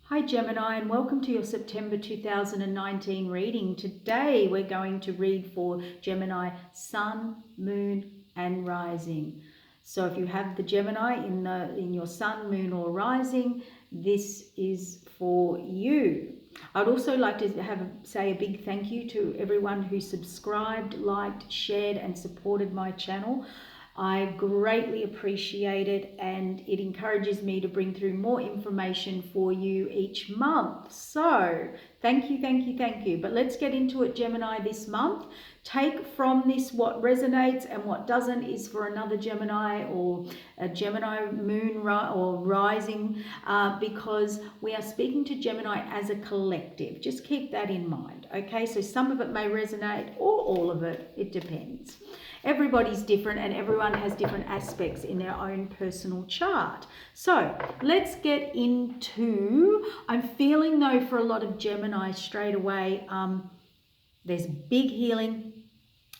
Hi Gemini, and welcome to your September 2019 reading. Today we're going to read for Gemini Sun, Moon and Rising. So if you have the Gemini in your Sun, Moon or Rising, this is for you. I'd also like to say a big thank you to everyone who subscribed, liked, shared and supported my channel. I greatly appreciate it, and it encourages me to bring through more information for you each month. So thank you, thank you, thank you. But let's get into it, Gemini, this month. Take from this what resonates, and what doesn't is for another Gemini or a Gemini moon or rising, because we are speaking to Gemini as a collective. Just keep that in mind, okay? So some of it may resonate or all of it. It depends. Everybody's different and everyone has different aspects in their own personal chart. So let's get into, I'm feeling though for a lot of Gemini straight away, there's big healing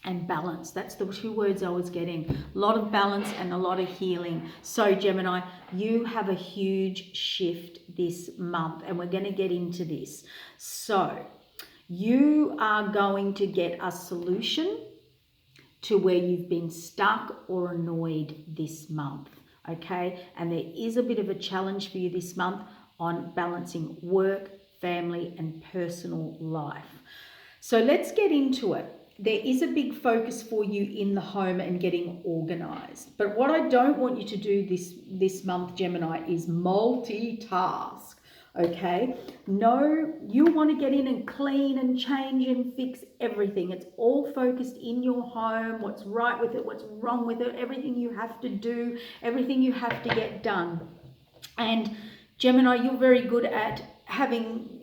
and balance. That's the two words I was getting. A lot of balance and a lot of healing. So Gemini, you have a huge shift this month and we're going to get into this. So you are going to get a solution to where you've been stuck or annoyed this month, okay? And there is a bit of a challenge for you this month on balancing work, family, and personal life. So let's get into it. There is a big focus for you in the home and getting organized. But what I don't want you to do this month, Gemini, is multitask. Okay, no, you want to get in and clean and change and fix everything. It's all focused in your home, what's right with it, what's wrong with it, everything you have to do, everything you have to get done. And Gemini, you're very good at having,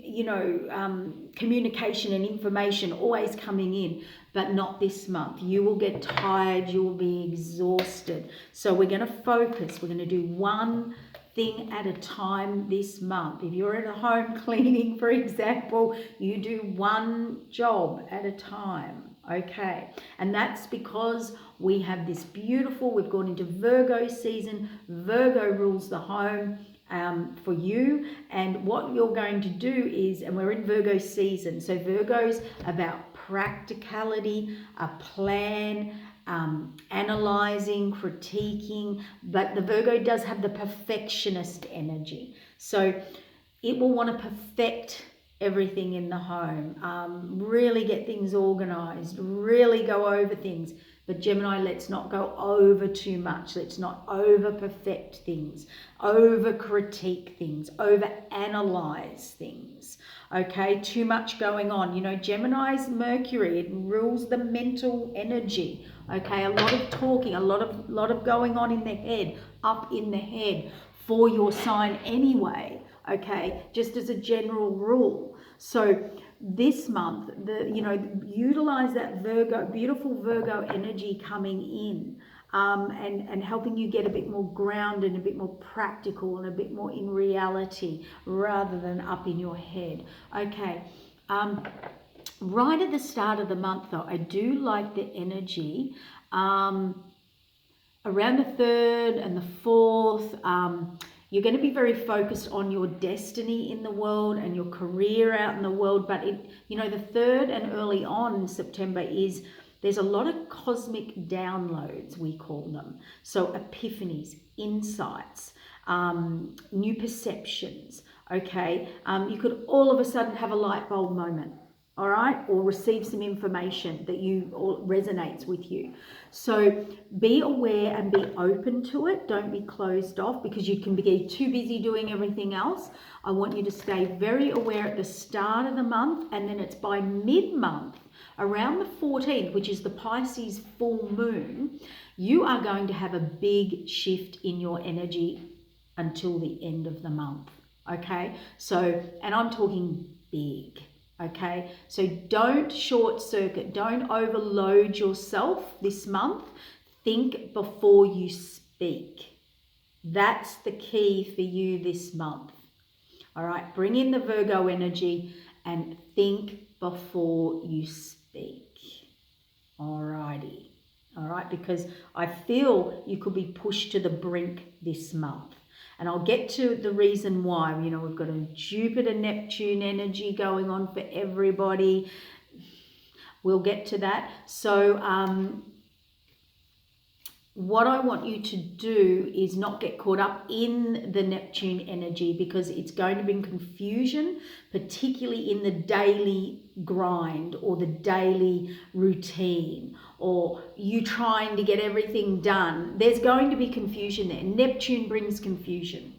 communication and information always coming in, but not this month. You will get tired, you will be exhausted. So we're going to focus, we're going to do one thing at a time this month. If you're at home cleaning, for example, you do one job at a time, okay? And that's because we have this beautiful, we've gone into Virgo season. Virgo rules the home for you, and what you're going to do is, and we're in Virgo season, so Virgo's about practicality, a plan, analyzing, critiquing, but the Virgo does have the perfectionist energy. So it will want to perfect everything in the home, really get things organized, really go over things. But Gemini, let's not go over too much. Let's not over perfect things, over critique things, over analyze things. Okay, too much going on. You know, Gemini's Mercury, it rules the mental energy. Okay, a lot of talking, a lot of going on in the head, up in the head for your sign anyway. Okay, just as a general rule. So this month, utilize that Virgo, beautiful Virgo energy coming in, and helping you get a bit more grounded, a bit more practical, and a bit more in reality rather than up in your head. Okay. Right at the start of the month, though, I do like the energy around the 3rd and the 4th. You're going to be very focused on your destiny in the world and your career out in the world. But the 3rd and early on in September there's a lot of cosmic downloads, we call them. So epiphanies, insights, new perceptions. Okay, you could all of a sudden have a light bulb moment. All right, or receive some information that resonates with you. So be aware and be open to it. Don't be closed off, because you can be too busy doing everything else. I want you to stay very aware at the start of the month, and then it's by mid-month, around the 14th, which is the Pisces full moon, you are going to have a big shift in your energy until the end of the month. Okay, so, and I'm talking big. Okay, so don't short circuit, don't overload yourself this month. Think before you speak. That's the key for you this month. All right, bring in the Virgo energy and think before you speak. All righty. All right, because I feel you could be pushed to the brink this month. And I'll get to the reason why. You know, we've got a Jupiter-Neptune energy going on for everybody. We'll get to that. So what I want you to do is not get caught up in the Neptune energy, because it's going to bring confusion, particularly in the daily grind or the daily routine, or you trying to get everything done. There's going to be confusion there. Neptune brings confusion.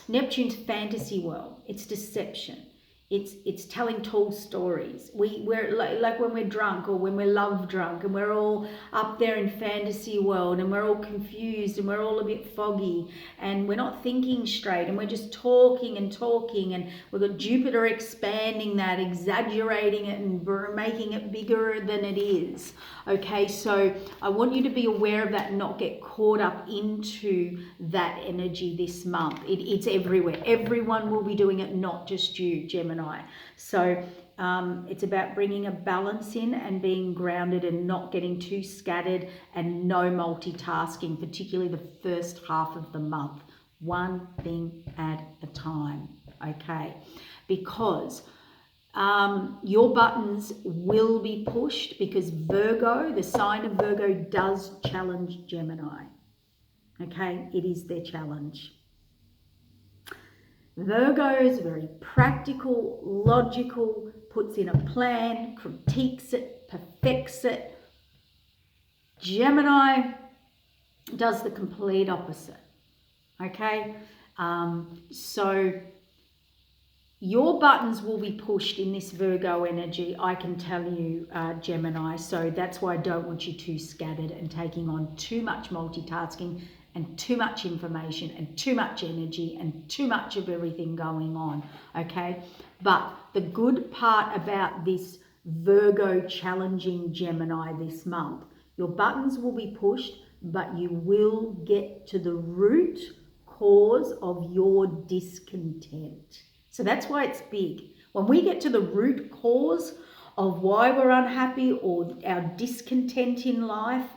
Neptune's fantasy world. It's deception. It's telling tall stories. We're like when we're drunk or when we're love drunk and we're all up there in fantasy world and we're all confused and we're all a bit foggy and we're not thinking straight and we're just talking and we've got Jupiter expanding that, exaggerating it and making it bigger than it is. Okay, so I want you to be aware of that and not get caught up into that energy this month. It's everywhere. Everyone will be doing it, not just you, Gemini. So it's about bringing a balance in and being grounded and not getting too scattered, and no multitasking, particularly the first half of the month. One thing at a time, okay? Because your buttons will be pushed, because Virgo, the sign of Virgo, does challenge Gemini. Okay, it is their challenge. Virgo is very practical, logical, puts in a plan, critiques it, perfects it. Gemini does the complete opposite. Okay, so your buttons will be pushed in this Virgo energy, I can tell you, Gemini. So that's why I don't want you too scattered and taking on too much multitasking and too much information and too much energy and too much of everything going on, okay? But the good part about this Virgo challenging Gemini this month, your buttons will be pushed, but you will get to the root cause of your discontent. So that's why it's big. When we get to the root cause of why we're unhappy or our discontent in life,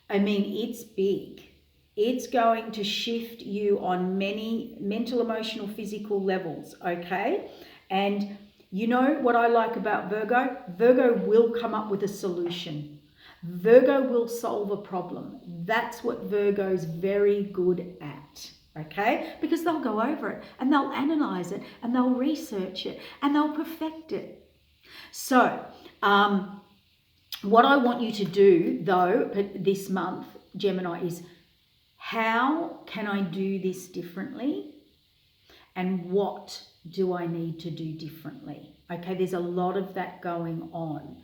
I mean, it's big. It's going to shift you on many mental, emotional, physical levels, okay? And you know what I like about Virgo? Virgo will come up with a solution. Virgo will solve a problem. That's what Virgo's very good at, okay? Because they'll go over it and they'll analyze it and they'll research it and they'll perfect it. So, what I want you to do, though, this month, Gemini, is how can I do this differently? And what do I need to do differently? Okay, there's a lot of that going on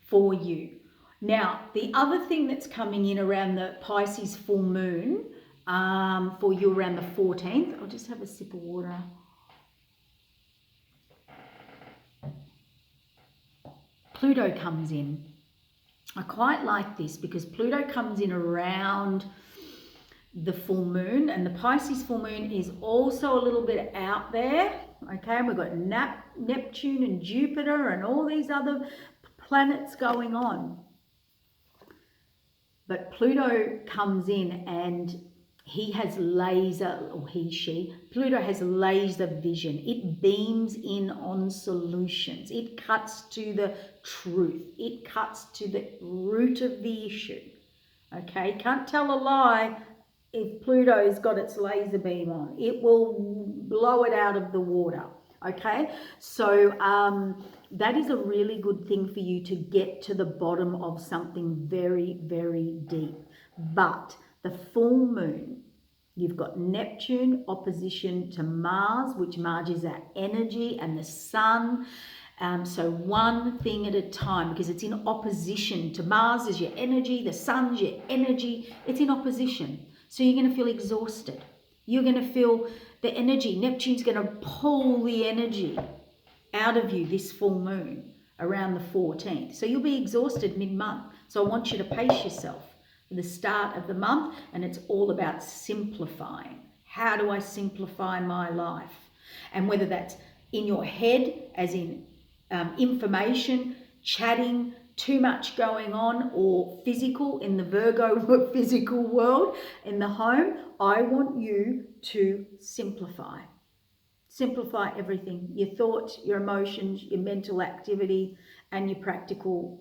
for you. Now, the other thing that's coming in around the Pisces full moon for you around the 14th, I'll just have a sip of water. Pluto comes in. I quite like this because Pluto comes in around the full moon, and the Pisces full moon is also a little bit out there, okay? And we've got Neptune and Jupiter and all these other planets going on. But Pluto comes in and he has laser, or Pluto has laser vision. It beams in on solutions. It cuts to the truth. It cuts to the root of the issue. Okay, can't tell a lie if Pluto's got its laser beam on. It will blow it out of the water. Okay, so that is a really good thing for you to get to the bottom of something very, very deep. But the full moon, you've got Neptune opposition to Mars, which Mars is our energy, and the sun. So one thing at a time, because it's in opposition to Mars is your energy, the sun's your energy, it's in opposition. So you're going to feel exhausted. You're going to feel the energy. Neptune's going to pull the energy out of you this full moon around the 14th. So you'll be exhausted mid-month. So I want you to pace yourself for the start of the month, and it's all about simplifying. How do I simplify my life? And whether that's in your head, as in information, chatting, too much going on or physical in the Virgo physical world in the home, I want you to simplify. Simplify everything, your thoughts, your emotions, your mental activity, and your practical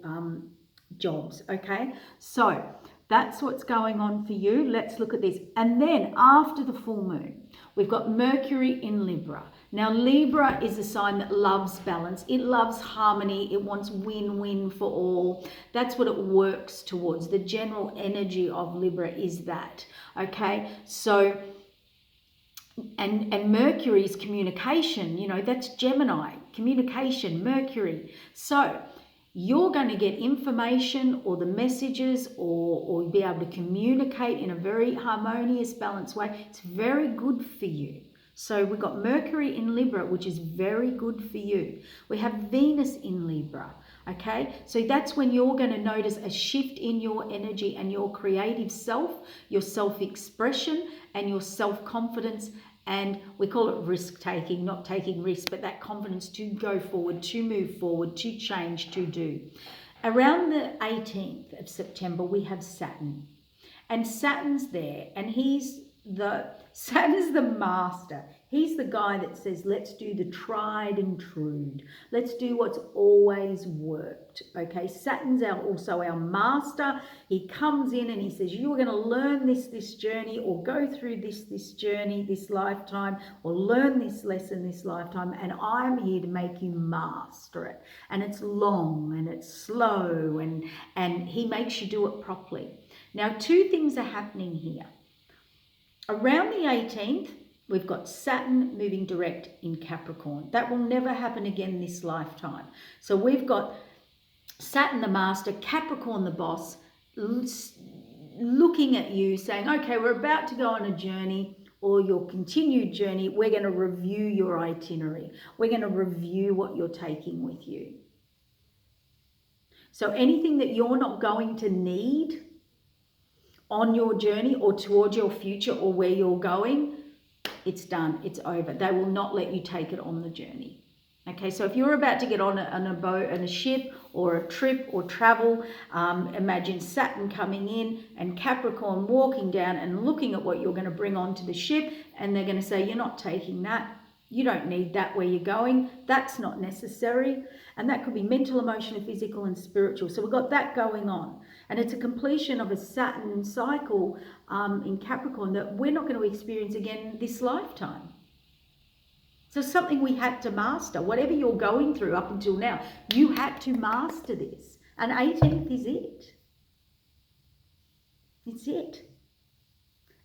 jobs, okay? So that's what's going on for you. Let's look at this. And then after the full moon, we've got Mercury in Libra. Now, Libra is a sign that loves balance. It loves harmony. It wants win-win for all. That's what it works towards. The general energy of Libra is that, okay? So, and Mercury is communication, you know, that's Gemini, communication, Mercury. So you're going to get information or the messages or be able to communicate in a very harmonious, balanced way. It's very good for you. So we've got Mercury in Libra, which is very good for you. We have Venus in Libra, okay? So that's when you're going to notice a shift in your energy and your creative self, your self-expression and your self-confidence. And we call it risk-taking, not taking risks, but that confidence to go forward, to move forward, to change, to do. Around the 18th of September, we have Saturn. And Saturn's there, and Saturn's the master. He's the guy that says, let's do the tried and true. Let's do what's always worked, okay? Saturn's also our master. He comes in and he says, you're going to learn this journey or go through this journey, this lifetime, or learn this lesson this lifetime, and I'm here to make you master it. And it's long and it's slow, and he makes you do it properly. Now, two things are happening here. Around the 18th, we've got Saturn moving direct in Capricorn. That will never happen again this lifetime. So we've got Saturn the master, Capricorn the boss, looking at you saying, okay, we're about to go on a journey or your continued journey. We're going to review your itinerary. We're going to review what you're taking with you. So anything that you're not going to need on your journey or towards your future or where you're going, it's done, it's over. They will not let you take it on the journey. Okay, so if you're about to get on a boat and a ship or a trip or travel, imagine Saturn coming in and Capricorn walking down and looking at what you're going to bring onto the ship, and they're going to say, you're not taking that. You don't need that where you're going. That's not necessary. And that could be mental, emotional, physical, and spiritual. So we've got that going on. And it's a completion of a Saturn cycle in Capricorn that we're not going to experience again this lifetime. So something we had to master. Whatever you're going through up until now, you had to master this. And 18th is it. It's it.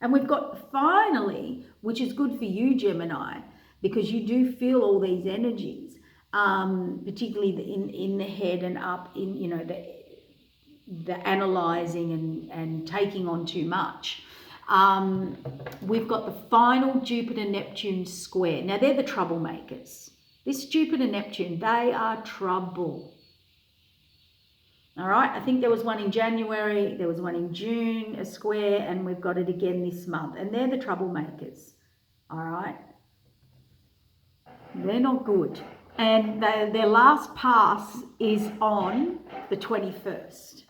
And we've got finally, which is good for you, Gemini, because you do feel all these energies, particularly in the head and up in, you know, the analysing and taking on too much. We've got the final Jupiter-Neptune square. Now, they're the troublemakers. This Jupiter-Neptune, they are trouble. All right, I think there was one in January, there was one in June, a square, and we've got it again this month. And they're the troublemakers, all right? They're not good. And their last pass is on the 21st.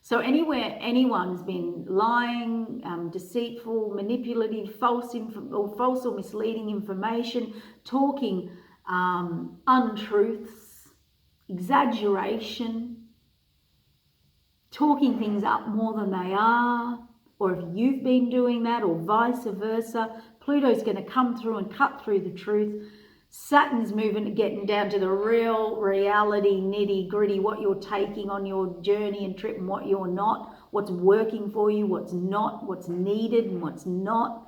So anywhere anyone's been lying, deceitful, manipulative, false or misleading information, talking untruths, exaggeration, talking things up more than they are, or if you've been doing that or vice versa, Pluto's going to come through and cut through the truth. Saturn's moving, getting down to the real reality, nitty gritty, what you're taking on your journey and trip and what you're not, what's working for you, what's not, what's needed and what's not.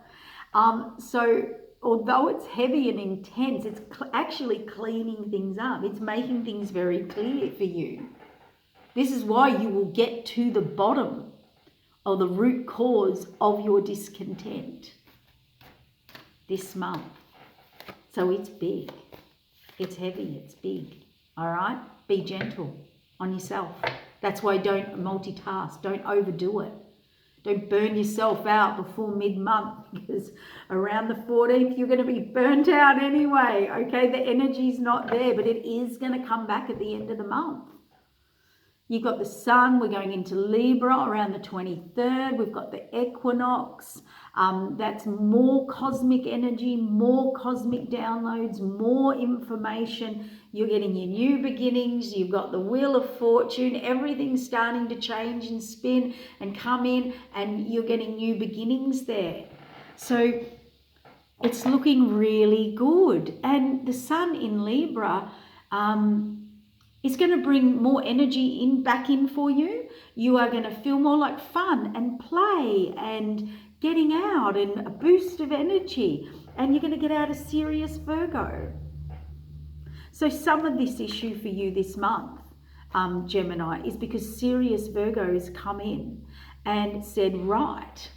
So although it's heavy and intense, it's actually cleaning things up. It's making things very clear for you. This is why you will get to the bottom or the root cause of your discontent this month. So it's big, it's heavy, it's big, all right? Be gentle on yourself. That's why don't multitask, don't overdo it. Don't burn yourself out before mid-month, because around the 14th, you're going to be burnt out anyway, okay? The energy's not there, but it is going to come back at the end of the month. You've got the sun, we're going into Libra around the 23rd. We've got the equinox. That's more cosmic energy, more cosmic downloads, more information. You're getting your new beginnings. You've got the Wheel of Fortune. Everything's starting to change and spin and come in, and you're getting new beginnings there. So it's looking really good. And the sun in Libra, it's going to bring more energy back in for you. You are going to feel more like fun and play and getting out and a boost of energy. And you're going to get out of Sirius Virgo. So some of this issue for you this month, Gemini, is because Sirius Virgo has come in and said, right,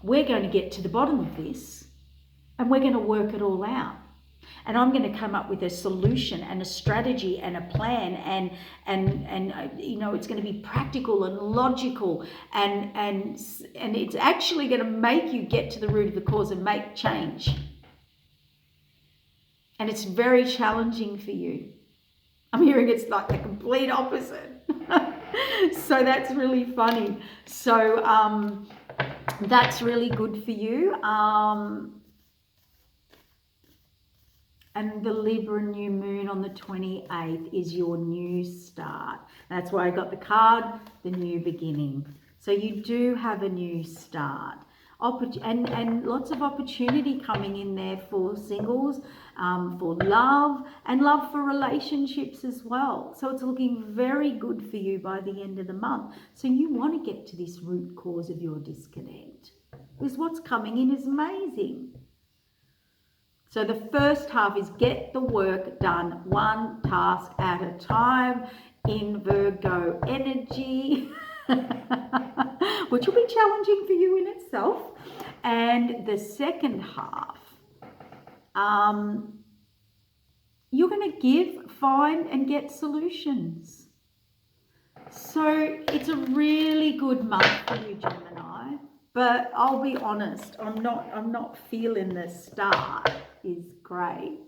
we're going to get to the bottom of this and we're going to work it all out. And I'm going to come up with a solution and a strategy and a plan, and you know, it's going to be practical and logical, and it's actually going to make you get to the root of the cause and make change. And it's very challenging for you. I'm hearing it's like the complete opposite. So that's really funny. So that's really good for you. And the Libra new moon on the 28th is your new start. That's why I got the card, the new beginning. So you do have a new start. And lots of opportunity coming in there for singles, for love, and love for relationships as well. So it's looking very good for you by the end of the month. So you want to get to this root cause of your disconnect, because what's coming in is amazing. So the first half is get the work done, one task at a time in Virgo energy, which will be challenging for you in itself. And the second half, you're going to give, find, and get solutions. So it's a really good month for you, Gemini. But I'll be honest, I'm not feeling the start is great.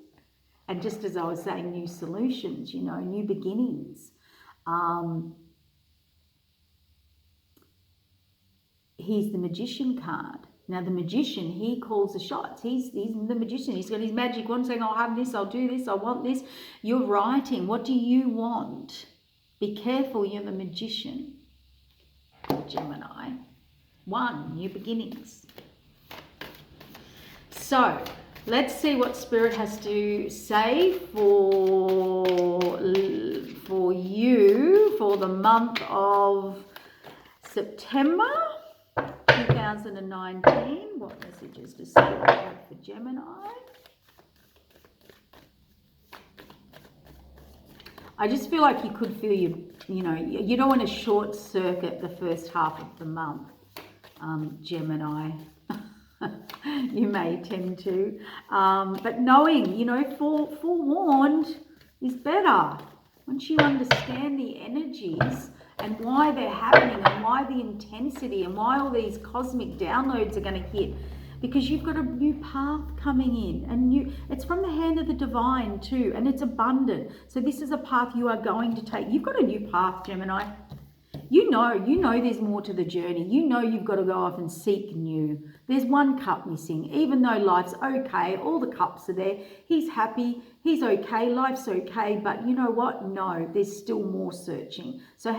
And just as I was saying, new solutions, you know, new beginnings. He's the Magician card. Now the Magician, he calls the shots. He's the Magician. He's got his magic wand saying, I'll have this, I'll do this, I want this. You're writing, what do you want? Be careful, you're the Magician, Gemini. One, new beginnings. So let's see what Spirit has to say for you for the month of September 2019. What messages does Spirit have for Gemini? I just feel like you could feel you don't want to short circuit the first half of the month. Gemini, you may tend to, but knowing, you know, forewarned is better. Once you understand the energies and why they're happening and why the intensity and why all these cosmic downloads are going to hit, because you've got a new path coming in, and it's from the hand of the divine too, and it's abundant. So this is a path you are going to take. You've got a new path, Gemini. You know there's more to the journey. You know you've got to go off and seek new. There's one cup missing. Even though life's okay, all the cups are there. He's happy, he's okay, life's okay. But you know what? No, there's still more searching. So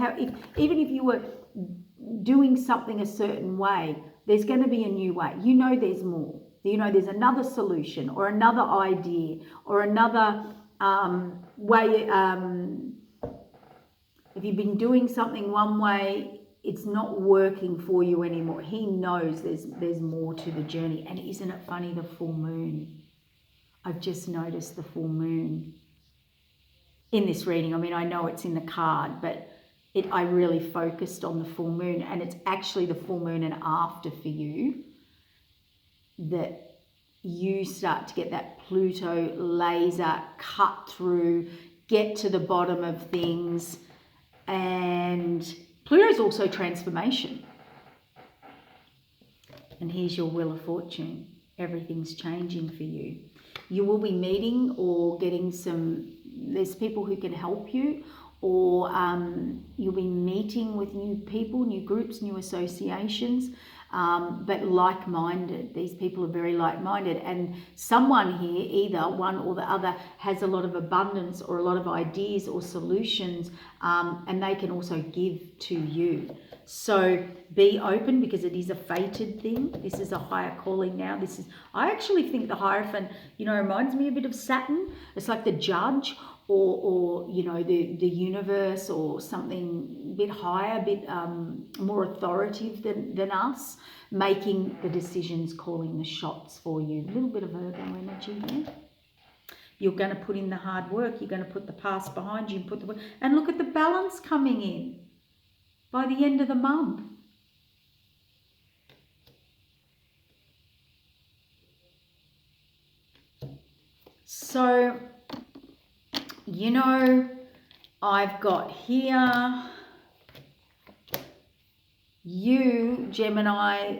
even if you were doing something a certain way, there's going to be a new way. You know there's more. You know there's another solution or another idea or another way. If you've been doing something one way, it's not working for you anymore. He knows there's more to the journey. And isn't it funny, the full moon? I've just noticed the full moon in this reading. I mean, I know it's in the card, but I really focused on the full moon, and it's actually the full moon and after for you that you start to get that Pluto laser cut through, get to the bottom of things. And Pluto's also transformation. And here's your Wheel of Fortune. Everything's changing for you. You will be meeting or getting there's people who can help you, or you'll be meeting with new people, new groups, new associations, but like-minded. These people are very like-minded, and someone here, either one or the other, has a lot of abundance or a lot of ideas or solutions, and they can also give to you. So be open, because it is a fated thing. This is a higher calling now. I actually think the Hierophant, reminds me a bit of Saturn. It's like the judge, or the universe, or something a bit higher, a bit more authoritative than us, making the decisions, calling the shots for you. A little bit of Virgo energy there. You're going to put in the hard work. You're going to put the past behind you and look at the balance coming in by the end of the month. So, I've got here, you, Gemini,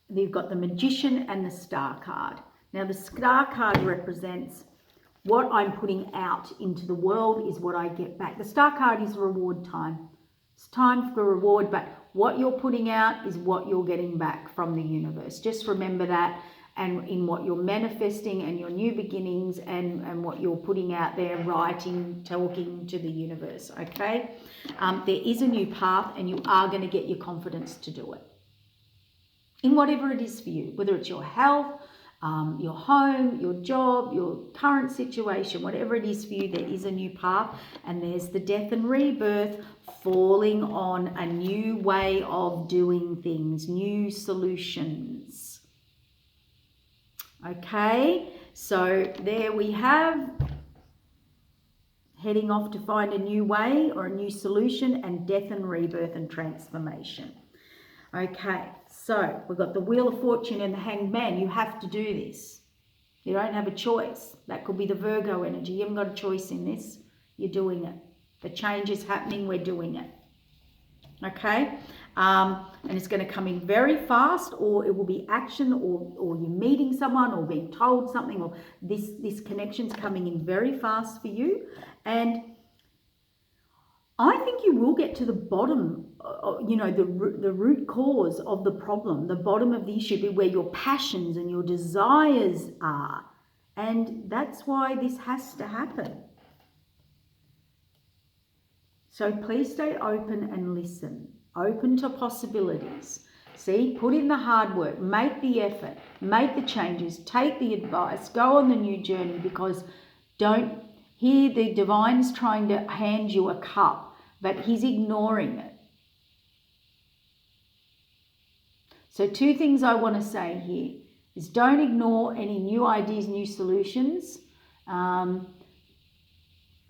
you've got the Magician and the Star card. Now, the Star card represents what I'm putting out into the world is what I get back. The Star card is reward time. It's time for reward, but what you're putting out is what you're getting back from the universe. Just remember that, and in what you're manifesting and your new beginnings and what you're putting out there, writing, talking to the universe, okay? There is a new path, and you are going to get your confidence to do it. In whatever it is for you, whether it's your health, your home, your job, your current situation, whatever it is for you, there is a new path, and there's the death and rebirth, falling on a new way of doing things, new solutions. Okay, so there we have heading off to find a new way or a new solution, and death and rebirth and transformation. Okay, so we've got the Wheel of Fortune and the Hanged Man. You have to do this. You don't have a choice. That could be the Virgo energy. You haven't got a choice in this. You're doing it. The change is happening. We're doing it. Okay? And it's going to come in very fast, or it will be action, or you're meeting someone, or being told something, or this connection's coming in very fast for you. And I think you will get to the bottom, the root cause of the problem, the bottom of the issue, where your passions and your desires are. And that's why this has to happen. So please stay open and listen, open to possibilities. See, put in the hard work, make the effort, make the changes, take the advice, go on the new journey, because here the divine's trying to hand you a cup, but he's ignoring it. So 2 things I want to say here is, don't ignore any new ideas, new solutions.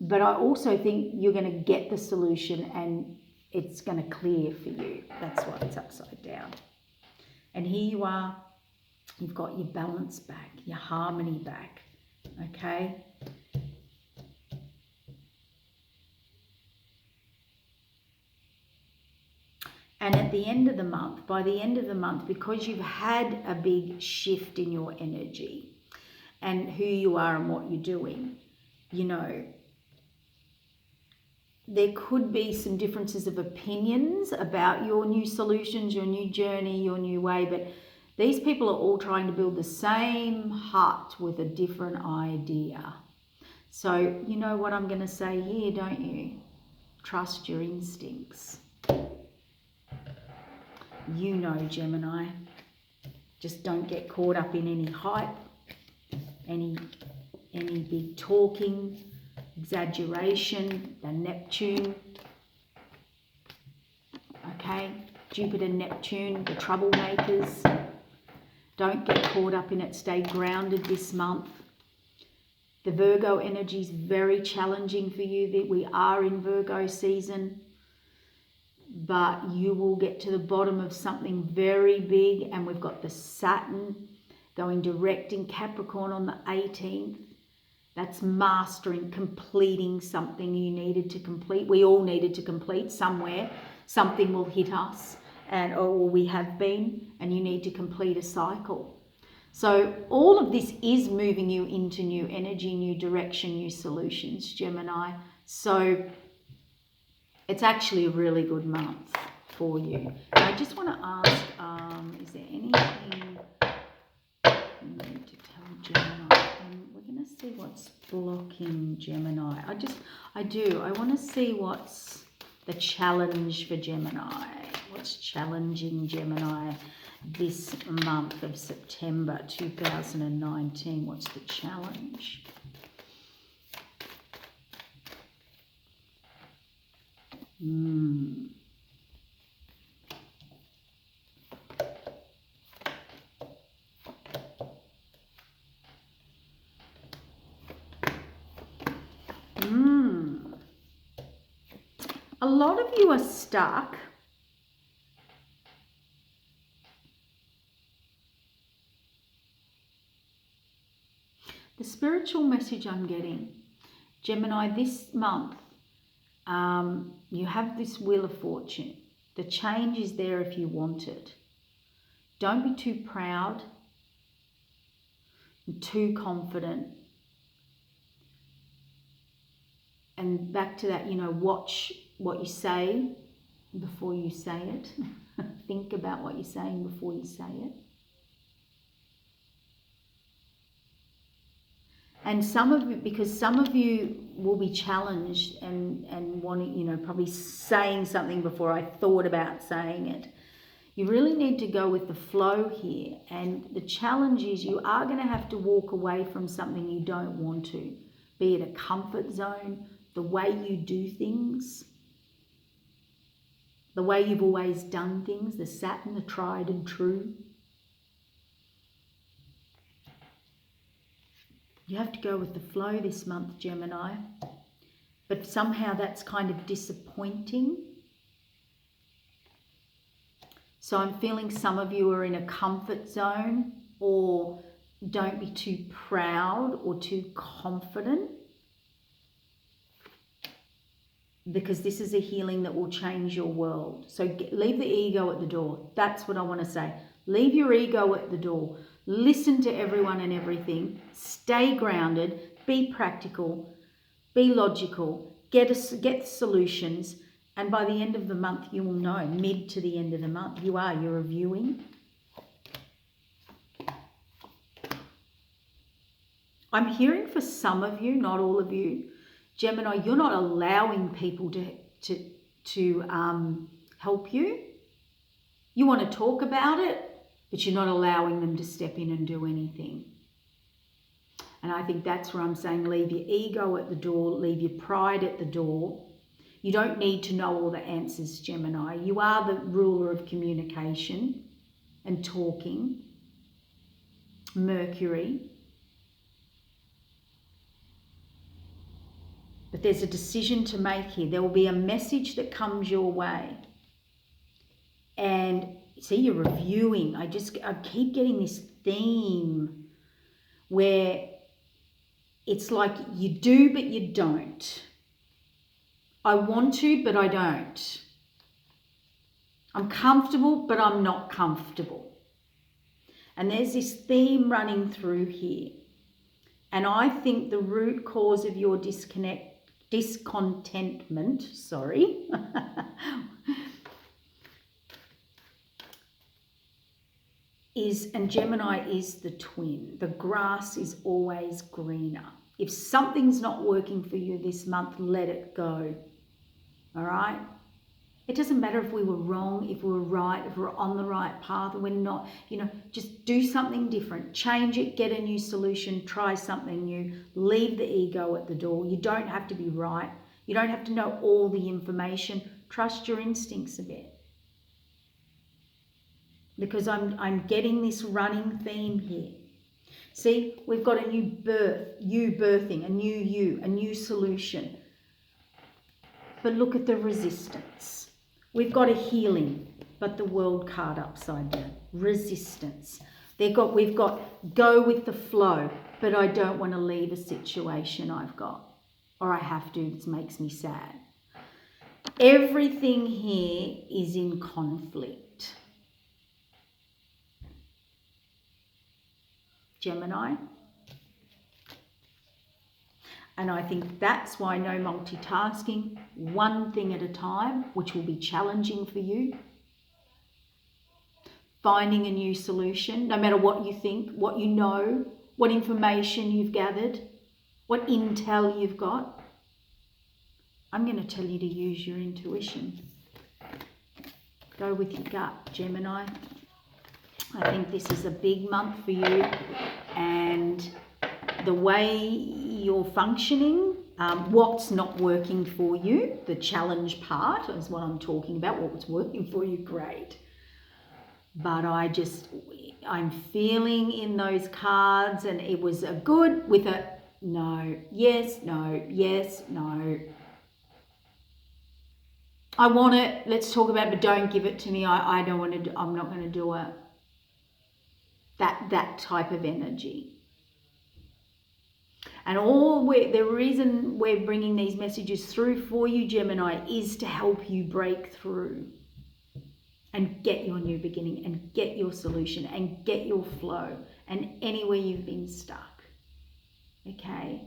But I also think you're going to get the solution, and it's going to clear for you. That's why it's upside down. And here you are. You've got your balance back, your harmony back. Okay? And at the end of the month, by the end of the month, because you've had a big shift in your energy and who you are and what you're doing, there could be some differences of opinions about your new solutions, your new journey, your new way, but these people are all trying to build the same hut with a different idea. So you know what I'm going to say here, don't you? Trust your instincts. You know, Gemini. Just don't get caught up in any hype, any big talking, exaggeration, the Neptune, okay, Jupiter, Neptune, the troublemakers. Don't get caught up in it. Stay grounded this month. The Virgo energy is very challenging for you. We are in Virgo season, but you will get to the bottom of something very big. And we've got the Saturn going direct in Capricorn on the 18th. That's mastering, completing something you needed to complete. We all needed to complete somewhere. Something will hit us. or we have been, and you need to complete a cycle. So all of this is moving you into new energy, new direction, new solutions, Gemini. So it's actually a really good month for you. And I just want to ask, is there anything you need to tell Gemini? And we're going to see what's blocking Gemini. I want to see what's the challenge for Gemini. What's challenging Gemini this month of September 2019? What's the challenge? A lot of you are stuck. The spiritual message I'm getting, Gemini, this month, you have this wheel of fortune. The change is there if you want it. Don't be too proud and too confident. And back to that, watch what you say before you say it. Think about what you're saying before you say it. And some of you will be challenged and wanting, probably saying something before I thought about saying it. You really need to go with the flow here. And the challenge is you are going to have to walk away from something you don't want to, be it a comfort zone, the way you do things, the way you've always done things, the satin, the tried and true. You have to go with the flow this month, Gemini. But somehow that's kind of disappointing. So I'm feeling some of you are in a comfort zone, or don't be too proud or too confident, because this is a healing that will change your world. So leave the ego at the door. That's what I want to say. Leave your ego at the door. Listen to everyone and everything. Stay grounded. Be practical. Be logical. Get solutions. And by the end of the month, you will know. Mid to the end of the month, you're reviewing. I'm hearing for some of you, not all of you, Gemini, you're not allowing people to help you. You want to talk about it, but you're not allowing them to step in and do anything. And I think that's where I'm saying leave your ego at the door, leave your pride at the door. You don't need to know all the answers, Gemini. You are the ruler of communication and talking. Mercury. But there's a decision to make here. There will be a message that comes your way. And see, you're reviewing. I keep getting this theme where it's like you do, but you don't. I want to, but I don't. I'm comfortable, but I'm not comfortable. And there's this theme running through here. And I think the root cause of your discontentment, and Gemini is the twin. The grass is always greener. If something's not working for you this month, let it go. All right? It doesn't matter if we were wrong, if we were right, if we're on the right path, or we're not. Just do something different. Change it, get a new solution, try something new. Leave the ego at the door. You don't have to be right. You don't have to know all the information. Trust your instincts a bit. Because I'm getting this running theme here. See, we've got a new birth, you birthing, a new you, a new solution. But look at the resistance. We've got a healing, but the world card upside down. Resistance. We've got go with the flow, but I don't want to leave a situation I've got. Or I have to, it makes me sad. Everything here is in conflict. Gemini. And I think that's why no multitasking, one thing at a time, which will be challenging for you. Finding a new solution, no matter what you think, what you know, what information you've gathered, what intel you've got. I'm going to tell you to use your intuition. Go with your gut, Gemini. I think this is a big month for you, and the way you're functioning, what's not working for you, the challenge part is what I'm talking about. What was working for you, great. But I'm feeling in those cards, and it was a good with a no, yes, no, yes, no. I want it, let's talk about it, but don't give it to me. I don't want to, I'm not going to do it. That type of energy. And the reason we're bringing these messages through for you, Gemini, is to help you break through and get your new beginning and get your solution and get your flow and anywhere you've been stuck. Okay?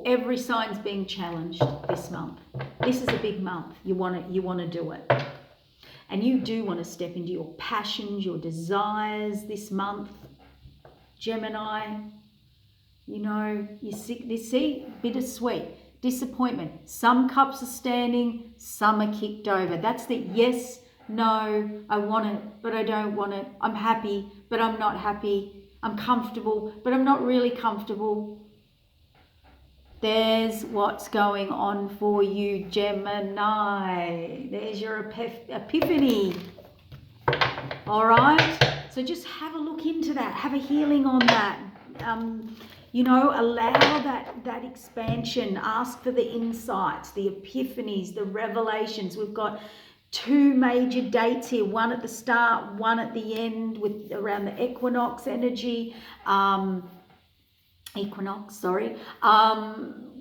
Every sign's being challenged this month. This is a big month. You want to do it. And you do want to step into your passions, your desires this month, Gemini. You know, you see, bittersweet, disappointment. Some cups are standing, some are kicked over. That's the yes, no, I want it, but I don't want it. I'm happy, but I'm not happy. I'm comfortable, but I'm not really comfortable. There's what's going on for you, Gemini. There's your epiphany. All right? So just have a look into that. Have a healing on that. You know, allow that expansion. Ask for the insights, the epiphanies, the revelations. We've got 2 major dates here. One at the start, one at the end, with around the equinox energy.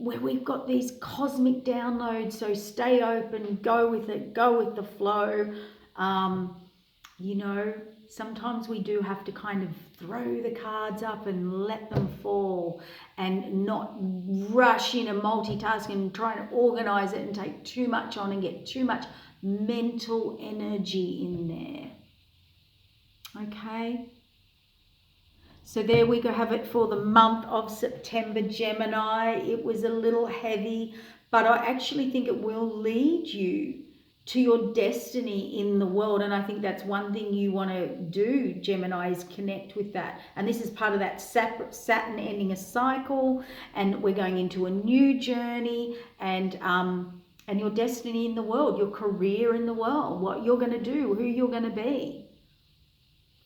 Where we've got these cosmic downloads. So stay open, go with it, go with the flow. You know, sometimes we do have to kind of throw the cards up and let them fall and not rush in and multitask and try to organize it and take too much on and get too much mental energy in there. Okay? So there we go, have it for the month of September, Gemini. It was a little heavy, but I actually think it will lead you to your destiny in the world. And I think that's one thing you want to do, Gemini, is connect with that. And this is part of that Saturn ending a cycle, and we're going into a new journey, and your destiny in the world, your career in the world, what you're going to do, who you're going to be.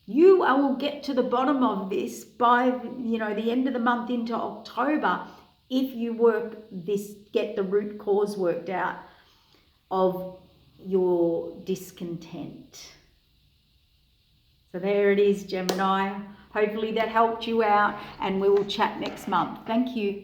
I will get to the bottom of this by, the end of the month into October, if you get the root cause worked out of your discontent. So there it is, Gemini. Hopefully that helped you out, and we will chat next month. Thank you.